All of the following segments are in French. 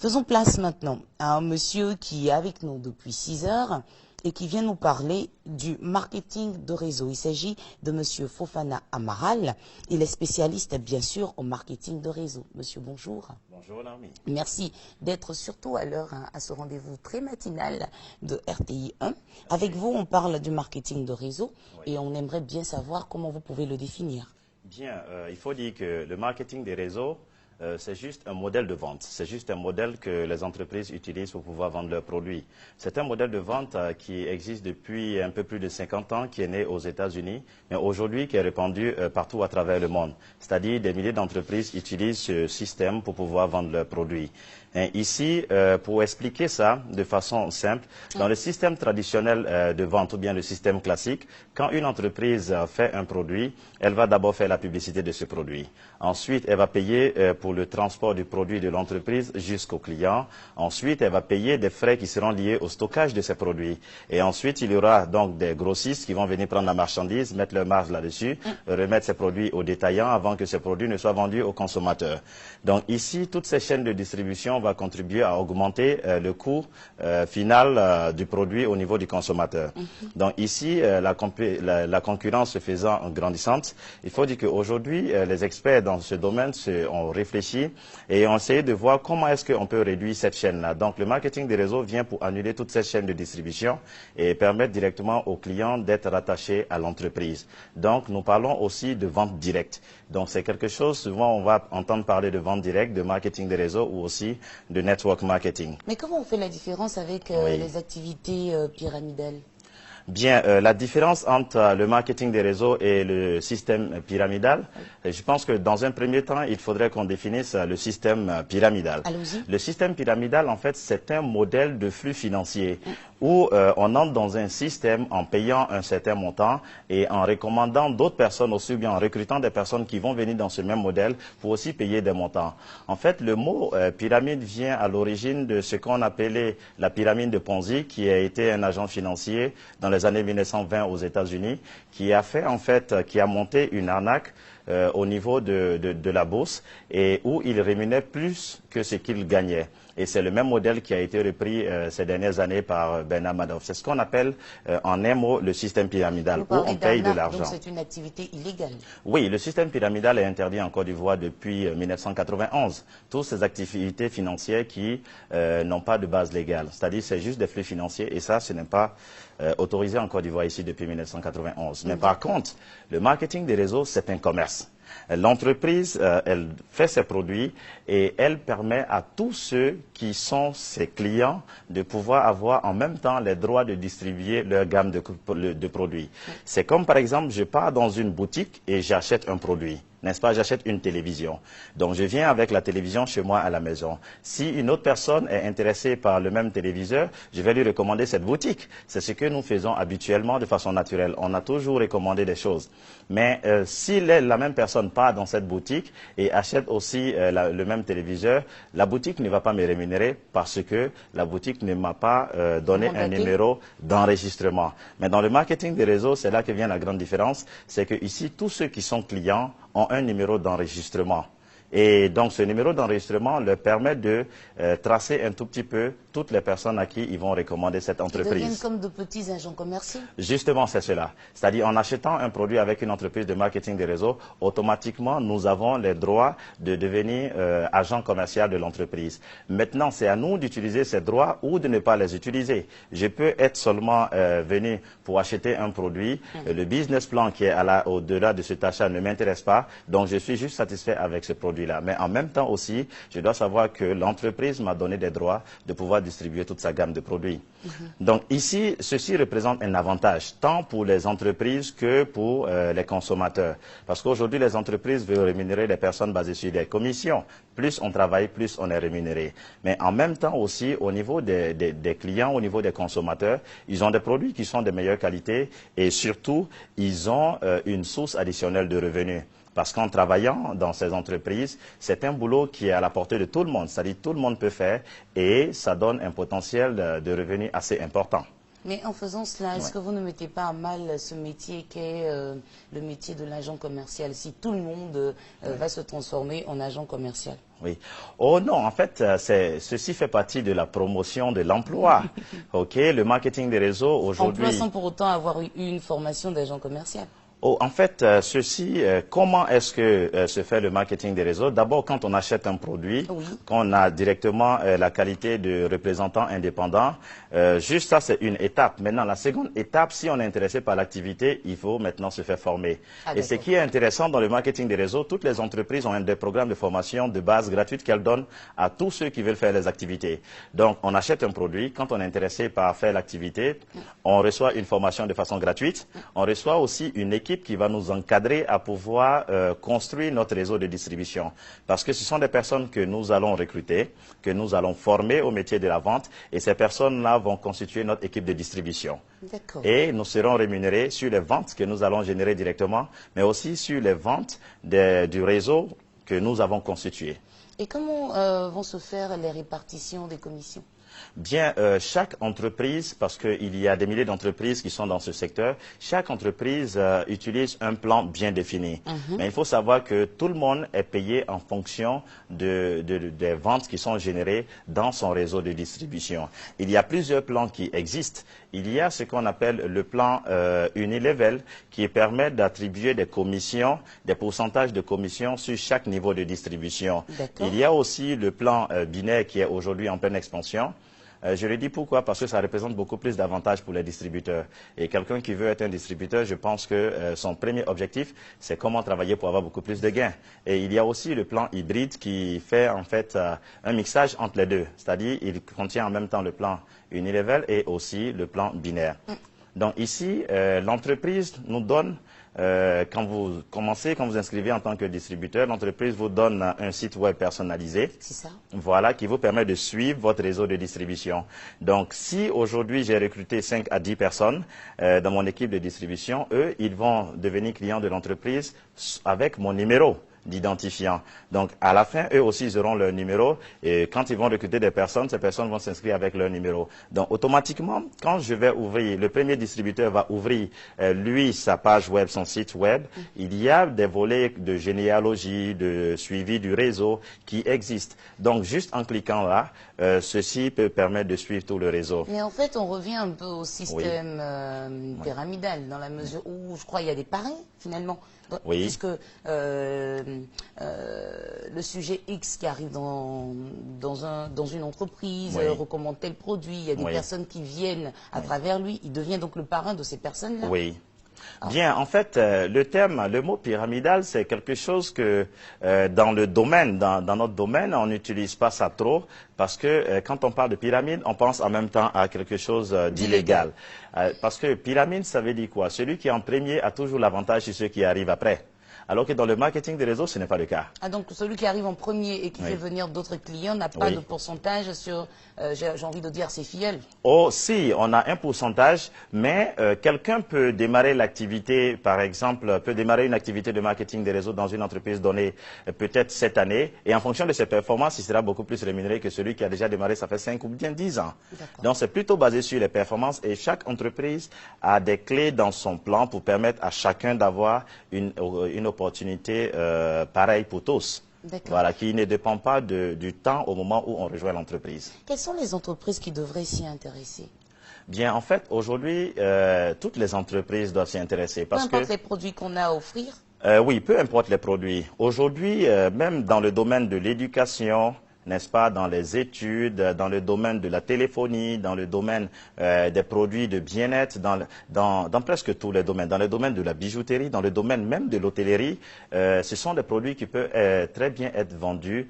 Faisons place maintenant à un monsieur qui est avec nous depuis 6 heures et qui vient nous parler du marketing de réseau. Il s'agit de monsieur Fofana Amaral. Il est spécialiste, bien sûr, au marketing de réseau. Monsieur, bonjour. Bonjour, Narmi. Merci d'être surtout à l'heure à ce rendez-vous très matinal de RTI 1. Avec vous, on parle du marketing de réseau et on aimerait bien savoir comment vous pouvez le définir. Bien, il faut dire que le marketing des réseaux, c'est juste un modèle de vente. C'est juste un modèle que les entreprises utilisent pour pouvoir vendre leurs produits. C'est un modèle de vente qui existe depuis un peu plus de 50 ans, qui est né aux États-Unis, mais aujourd'hui qui est répandu partout à travers le monde. C'est-à-dire des milliers d'entreprises utilisent ce système pour pouvoir vendre leurs produits. Et ici, pour expliquer ça de façon simple, dans le système traditionnel de vente ou bien le système classique, quand une entreprise fait un produit, elle va d'abord faire la publicité de ce produit. Ensuite, elle va payer pour le transport du produit de l'entreprise jusqu'au client. Ensuite, elle va payer des frais qui seront liés au stockage de ces produits. Et ensuite, il y aura donc des grossistes qui vont venir prendre la marchandise, mettre leur marge là-dessus, remettre ces produits aux détaillants avant que ces produits ne soient vendus aux consommateurs. Donc ici, toutes ces chaînes de distribution va contribuer à augmenter le coût final du produit au niveau du consommateur. Donc ici, la concurrence se faisant grandissante, il faut dire qu'aujourd'hui, les experts dans ce domaine ont réfléchi et ont essayé de voir comment est-ce qu'on peut réduire cette chaîne-là. Donc le marketing des réseaux vient pour annuler toute cette chaîne de distribution et permettre directement aux clients d'être rattachés à l'entreprise. Donc nous parlons aussi de vente directe. Donc c'est quelque chose, souvent on va entendre parler de vente directe, de marketing des réseaux ou aussi de network marketing. Mais comment on fait la différence avec les activités pyramidales? Bien, la différence entre le marketing des réseaux et le système pyramidal, je pense que dans un premier temps, il faudrait qu'on définisse le système pyramidal. Allons-y. Le système pyramidal, en fait, c'est un modèle de flux financier où on entre dans un système en payant un certain montant et en recommandant d'autres personnes aussi, ou bien en recrutant des personnes qui vont venir dans ce même modèle pour aussi payer des montants. En fait, le mot pyramide vient à l'origine de ce qu'on appelait la pyramide de Ponzi, qui a été un agent financier dans les années 1920 aux États-Unis, qui a fait en fait, qui a monté une arnaque au niveau de la bourse et où il rémunère plus que ce qu'il gagnait. Et c'est le même modèle qui a été repris ces dernières années par Bernard Madoff. C'est ce qu'on appelle en un mot le système pyramidal, où on paye de l'argent. Donc c'est une activité illégale. Oui, le système pyramidal est interdit en Côte d'Ivoire depuis 1991. Toutes ces activités financières qui n'ont pas de base légale. C'est-à-dire c'est juste des flux financiers et ça, ce n'est pas autorisé en Côte d'Ivoire ici depuis 1991. Mais par contre, le marketing des réseaux, c'est un commerce. L'entreprise, elle fait ses produits et elle permet à tous ceux qui sont ses clients de pouvoir avoir en même temps les droits de distribuer leur gamme de produits. C'est comme par exemple, je pars dans une boutique et j'achète un produit. N'est-ce pas? J'achète une télévision. Donc, je viens avec la télévision chez moi à la maison. Si une autre personne est intéressée par le même téléviseur, je vais lui recommander cette boutique. C'est ce que nous faisons habituellement de façon naturelle. On a toujours recommandé des choses. Mais si la même personne part dans cette boutique et achète aussi le même téléviseur, la boutique ne va pas me rémunérer parce que la boutique ne m'a pas donné un numéro d'enregistrement. Mais dans le marketing des réseaux, c'est là que vient la grande différence. C'est que ici, tous ceux qui sont clients ont un numéro d'enregistrement. Et donc, ce numéro d'enregistrement leur permet de tracer un tout petit peu toutes les personnes à qui ils vont recommander cette entreprise. Ils deviennent comme de petits agents commerciaux. Justement, c'est cela. C'est-à-dire, en achetant un produit avec une entreprise de marketing des réseaux, automatiquement, nous avons les droits de devenir agent commercial de l'entreprise. Maintenant, c'est à nous d'utiliser ces droits ou de ne pas les utiliser. Je peux être seulement venu pour acheter un produit. Le business plan qui est au-delà de cet achat ne m'intéresse pas. Donc, je suis juste satisfait avec ce produit-là. Mais en même temps aussi, je dois savoir que l'entreprise m'a donné des droits de pouvoir distribuer toute sa gamme de produits. Donc ici, ceci représente un avantage, tant pour les entreprises que pour les consommateurs. Parce qu'aujourd'hui, les entreprises veulent rémunérer les personnes basées sur des commissions. Plus on travaille, plus on est rémunéré. Mais en même temps aussi, au niveau des clients, au niveau des consommateurs, ils ont des produits qui sont de meilleure qualité et surtout, ils ont une source additionnelle de revenus. Parce qu'en travaillant dans ces entreprises, c'est un boulot qui est à la portée de tout le monde. C'est-à-dire tout le monde peut faire et ça donne un potentiel de revenus assez important. Mais en faisant cela, est-ce que vous ne mettez pas à mal ce métier qu'est le métier de l'agent commercial, si tout le monde va se transformer en agent commercial? Oui. Oh non, en fait, ceci fait partie de la promotion de l'emploi. OK, le marketing des réseaux aujourd'hui. Emploi sans pour autant avoir eu une formation d'agent commercial. Oh, en fait, comment est-ce que se fait le marketing des réseaux? D'abord, quand on achète un produit, Oui. qu'on a directement la qualité de représentant indépendant, juste ça, c'est une étape. Maintenant, la seconde étape, si on est intéressé par l'activité, il faut maintenant se faire former. Et ce qui est intéressant dans le marketing des réseaux, toutes les entreprises ont des programmes de formation de base gratuites qu'elles donnent à tous ceux qui veulent faire les activités. Donc, on achète un produit. Quand on est intéressé par faire l'activité, on reçoit une formation de façon gratuite. On reçoit aussi une équipe qui va nous encadrer à pouvoir construire notre réseau de distribution. Parce que ce sont des personnes que nous allons recruter, que nous allons former au métier de la vente, et ces personnes-là vont constituer notre équipe de distribution. Et nous serons rémunérés sur les ventes que nous allons générer directement, mais aussi sur les ventes du réseau que nous avons constitué. Et comment vont se faire les répartitions des commissions? Bien, chaque entreprise, parce qu'il y a des milliers d'entreprises qui sont dans ce secteur, chaque entreprise utilise un plan bien défini. Mais il faut savoir que tout le monde est payé en fonction des ventes qui sont générées dans son réseau de distribution. Il y a plusieurs plans qui existent. Il y a ce qu'on appelle le plan Unilevel qui permet d'attribuer des commissions, des pourcentages de commissions sur chaque niveau de distribution. Il y a aussi le plan binaire qui est aujourd'hui en pleine expansion. Je le dis pourquoi? Parce que ça représente beaucoup plus d'avantages pour les distributeurs. Et quelqu'un qui veut être un distributeur, je pense que son premier objectif, c'est comment travailler pour avoir beaucoup plus de gains. Et il y a aussi le plan hybride qui fait en fait un mixage entre les deux. C'est-à-dire, il contient en même temps le plan Unilevel et aussi le plan binaire. Donc ici, l'entreprise nous donne, quand vous inscrivez en tant que distributeur, l'entreprise vous donne un site web personnalisé. C'est ça. Voilà, qui vous permet de suivre votre réseau de distribution. Donc, si aujourd'hui j'ai recruté 5 à 10 personnes dans mon équipe de distribution, eux, ils vont devenir clients de l'entreprise avec mon numéro d'identifiant. Donc, à la fin, eux aussi, ils auront leur numéro. Et quand ils vont recruter des personnes, ces personnes vont s'inscrire avec leur numéro. Donc, automatiquement, quand je vais ouvrir, le premier distributeur va ouvrir, lui, sa page web, son site web, il y a des volets de généalogie, de suivi du réseau qui existent. Donc, juste en cliquant là, ceci peut permettre de suivre tout le réseau. Mais en fait, on revient un peu au système pyramidal, dans la mesure où, je crois, il y a des parrains, finalement. Oui. Puisque le sujet X qui arrive dans une entreprise recommande tel produit, il y a des personnes qui viennent à travers lui, il devient donc le parrain de ces personnes-là. Oui. Bien, en fait, le mot pyramidal, c'est quelque chose que dans notre domaine, on n'utilise pas ça trop, parce que quand on parle de pyramide, on pense en même temps à quelque chose d'illégal. Parce que pyramide, ça veut dire quoi? Celui qui est en premier a toujours l'avantage sur ceux qui arrivent après. Alors que dans le marketing des réseaux, ce n'est pas le cas. Ah, donc celui qui arrive en premier et qui fait venir d'autres clients n'a pas de pourcentage sur, j'ai envie de dire, ses filleuls. Oh, si, on a un pourcentage, mais quelqu'un peut démarrer l'activité, par exemple, peut démarrer une activité de marketing des réseaux dans une entreprise donnée peut-être cette année, et en fonction de ses performances, il sera beaucoup plus rémunéré que celui qui a déjà démarré, ça fait 5 ou bien 10 ans. Donc c'est plutôt basé sur les performances, et chaque entreprise a des clés dans son plan pour permettre à chacun d'avoir une opportunité pareille pour tous. Voilà, qui ne dépend pas du temps au moment où on rejoint l'entreprise. Quelles sont les entreprises qui devraient s'y intéresser? Bien, en fait, aujourd'hui, toutes les entreprises doivent s'y intéresser. Peu importe les produits qu'on a à offrir? Oui, peu importe les produits. Aujourd'hui, même dans le domaine de l'éducation, n'est-ce pas, dans les études, dans le domaine de la téléphonie, dans le domaine des produits de bien-être, dans presque tous les domaines, dans le domaine de la bijouterie, dans le domaine même de l'hôtellerie, ce sont des produits qui peuvent très bien être vendus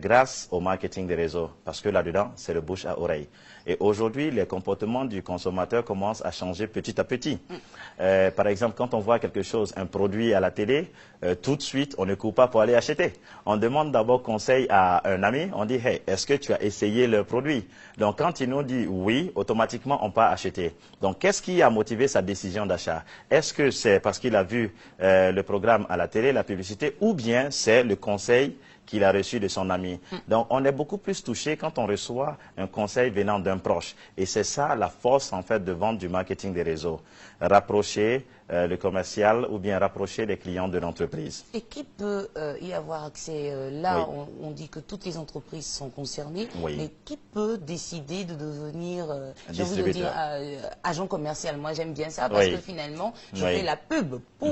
grâce au marketing des réseaux, parce que là-dedans, c'est le bouche à oreille. Et aujourd'hui, les comportements du consommateur commencent à changer petit à petit. Par exemple, quand on voit quelque chose, un produit à la télé, tout de suite, on ne court pas pour aller acheter. On demande d'abord conseil à un ami, on dit « Hey, est-ce que tu as essayé le produit ?» Donc, quand il nous dit « Oui », automatiquement, on part acheter. Donc, qu'est-ce qui a motivé sa décision d'achat? Est-ce que c'est parce qu'il a vu le programme à la télé, la publicité, ou bien c'est le conseil qu'il a reçu de son ami. Donc, on est beaucoup plus touché quand on reçoit un conseil venant d'un proche. Et c'est ça la force, en fait, de vente du marketing des réseaux. Rapprocher le commercial ou bien rapprocher les clients de l'entreprise. Et qui peut y avoir accès là, Oui. on dit que toutes les entreprises sont concernées, Oui. mais qui peut décider de devenir, j'ai envie de Distributeur. dire, agent commercial? Moi, j'aime bien ça parce Oui. que finalement, je Oui. fais la pub pour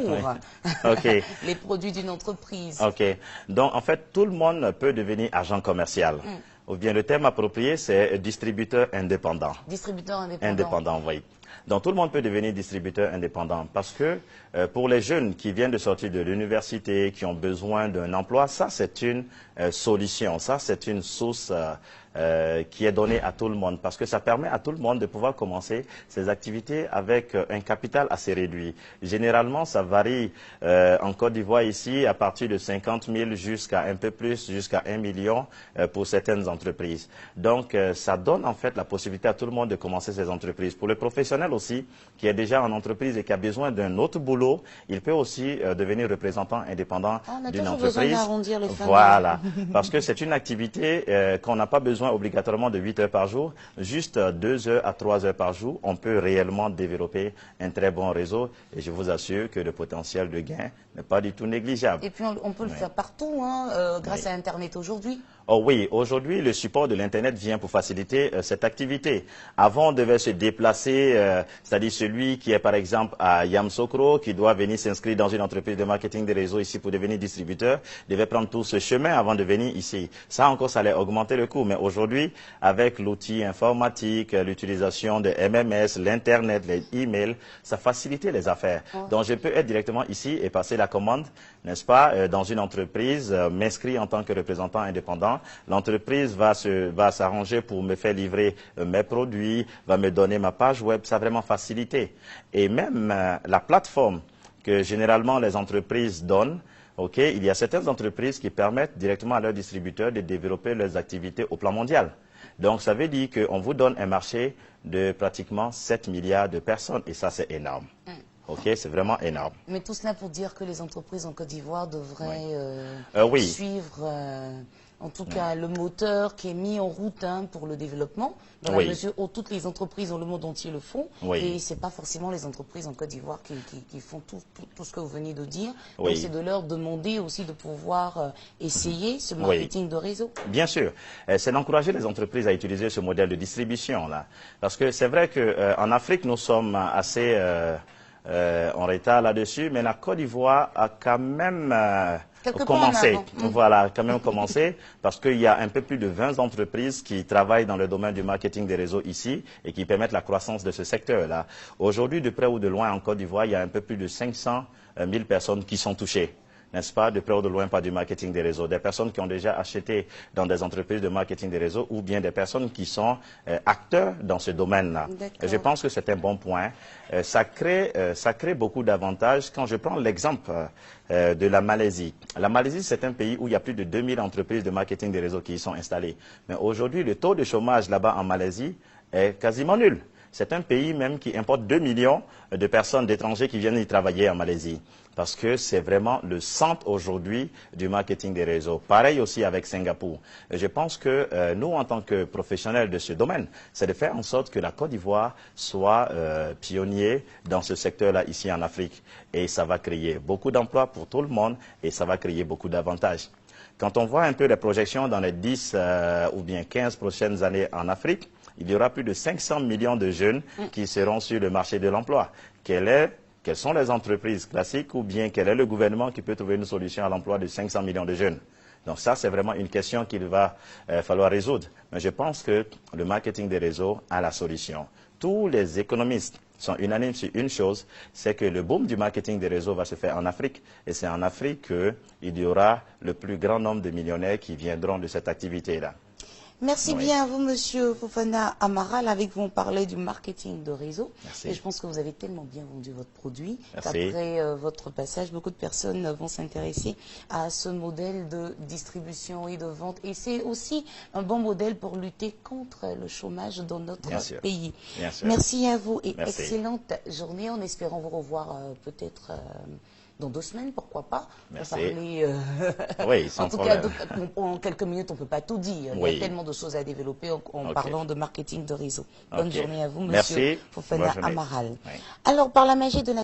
Ok. les produits d'une entreprise. Ok. Donc, en fait, tout le monde peut devenir agent commercial. Ou bien le terme approprié, c'est distributeur indépendant. Distributeur indépendant. Indépendant, oui. Donc tout le monde peut devenir distributeur indépendant parce que pour les jeunes qui viennent de sortir de l'université, qui ont besoin d'un emploi, ça c'est une solution, ça c'est une source qui est donnée à tout le monde parce que ça permet à tout le monde de pouvoir commencer ses activités avec un capital assez réduit. Généralement, ça varie en Côte d'Ivoire ici à partir de 50 000 jusqu'à un peu plus, jusqu'à 1 million pour certaines entreprises. Donc ça donne en fait la possibilité à tout le monde de commencer ses entreprises. Pour le professionnel aussi, qui est déjà en entreprise et qui a besoin d'un autre boulot, il peut aussi devenir représentant indépendant d'une entreprise. Besoin d'arrondir les fins. Voilà, parce que c'est une activité qu'on n'a pas besoin obligatoirement de 8 heures par jour, juste 2 heures à 3 heures par jour, on peut réellement développer un très bon réseau et je vous assure que le potentiel de gain n'est pas du tout négligeable. Et puis on peut le faire partout, grâce à Internet aujourd'hui. Oh oui, aujourd'hui, le support de l'Internet vient pour faciliter cette activité. Avant, on devait se déplacer, c'est-à-dire celui qui est par exemple à Yamoussoukro, qui doit venir s'inscrire dans une entreprise de marketing des réseaux ici pour devenir distributeur, devait prendre tout ce chemin avant de venir ici. Ça encore, ça allait augmenter le coût. Mais aujourd'hui, avec l'outil informatique, l'utilisation de MMS, l'Internet, les emails, ça facilite les affaires. Donc, je peux être directement ici et passer la commande, n'est-ce pas, dans une entreprise, m'inscrire en tant que représentant indépendant. L'entreprise va s'arranger pour me faire livrer mes produits, va me donner ma page web, ça a vraiment facilité. Et même la plateforme que généralement les entreprises donnent, il y a certaines entreprises qui permettent directement à leurs distributeurs de développer leurs activités au plan mondial. Donc ça veut dire qu'on vous donne un marché de pratiquement 7 milliards de personnes et ça c'est énorme. C'est vraiment énorme. Mais tout cela pour dire que les entreprises en Côte d'Ivoire devraient suivre... en tout cas, le moteur qui est mis en route pour le développement, dans la mesure où toutes les entreprises dans le monde entier le font, et ce n'est pas forcément les entreprises en Côte d'Ivoire qui font tout ce que vous venez de dire. Donc c'est de leur demander aussi de pouvoir essayer ce marketing de réseau. Bien sûr, c'est d'encourager les entreprises à utiliser ce modèle de distribution-là. Parce que c'est vrai qu'en Afrique, nous sommes assez en retard là-dessus, mais la Côte d'Ivoire a quand même... commencer. Voilà, quand même commencer, parce qu'il y a un peu plus de 20 entreprises qui travaillent dans le domaine du marketing des réseaux ici et qui permettent la croissance de ce secteur-là. Aujourd'hui, de près ou de loin, en Côte d'Ivoire, il y a un peu plus de 500 000 personnes qui sont touchées, n'est-ce pas, de près ou de loin par du marketing des réseaux. Des personnes qui ont déjà acheté dans des entreprises de marketing des réseaux ou bien des personnes qui sont acteurs dans ce domaine-là. Je pense que c'est un bon point. Ça crée beaucoup d'avantages. Quand je prends l'exemple de la Malaisie. La Malaisie, c'est un pays où il y a plus de 2000 entreprises de marketing des réseaux qui y sont installées. Mais aujourd'hui, le taux de chômage là-bas en Malaisie est quasiment nul. C'est un pays même qui importe 2 millions de personnes d'étrangers qui viennent y travailler en Malaisie. Parce que c'est vraiment le centre aujourd'hui du marketing des réseaux. Pareil aussi avec Singapour. Je pense que nous, en tant que professionnels de ce domaine, c'est de faire en sorte que la Côte d'Ivoire soit pionnier dans ce secteur-là ici en Afrique. Et ça va créer beaucoup d'emplois pour tout le monde et ça va créer beaucoup d'avantages. Quand on voit un peu les projections dans les 10 ou bien 15 prochaines années en Afrique, il y aura plus de 500 millions de jeunes qui seront sur le marché de l'emploi. Quelles sont les entreprises classiques ou bien quel est le gouvernement qui peut trouver une solution à l'emploi de 500 millions de jeunes? Donc ça, c'est vraiment une question qu'il va falloir résoudre. Mais je pense que le marketing des réseaux a la solution. Tous les économistes sont unanimes sur une chose, c'est que le boom du marketing des réseaux va se faire en Afrique. Et c'est en Afrique qu'il y aura le plus grand nombre de millionnaires qui viendront de cette activité-là. Merci bien à vous, Monsieur Fofana Amaral. Avec vous, on parlait du marketing de réseau. Merci. Et je pense que vous avez tellement bien vendu votre produit qu'après votre passage, beaucoup de personnes vont s'intéresser à ce modèle de distribution et de vente. Et c'est aussi un bon modèle pour lutter contre le chômage dans notre pays. Bien sûr. Merci à vous et excellente journée en espérant vous revoir peut-être dans 2 semaines, pourquoi pas. Merci. Pour parler, Oui, sans en tout problème. cas, en quelques minutes, on ne peut pas tout dire. Oui. Il y a tellement de choses à développer en Ok. parlant de marketing de réseau. Bonne Ok. journée à vous, Merci. Monsieur Fofana Bonne journée. Amaral. Oui. Alors, par la magie de la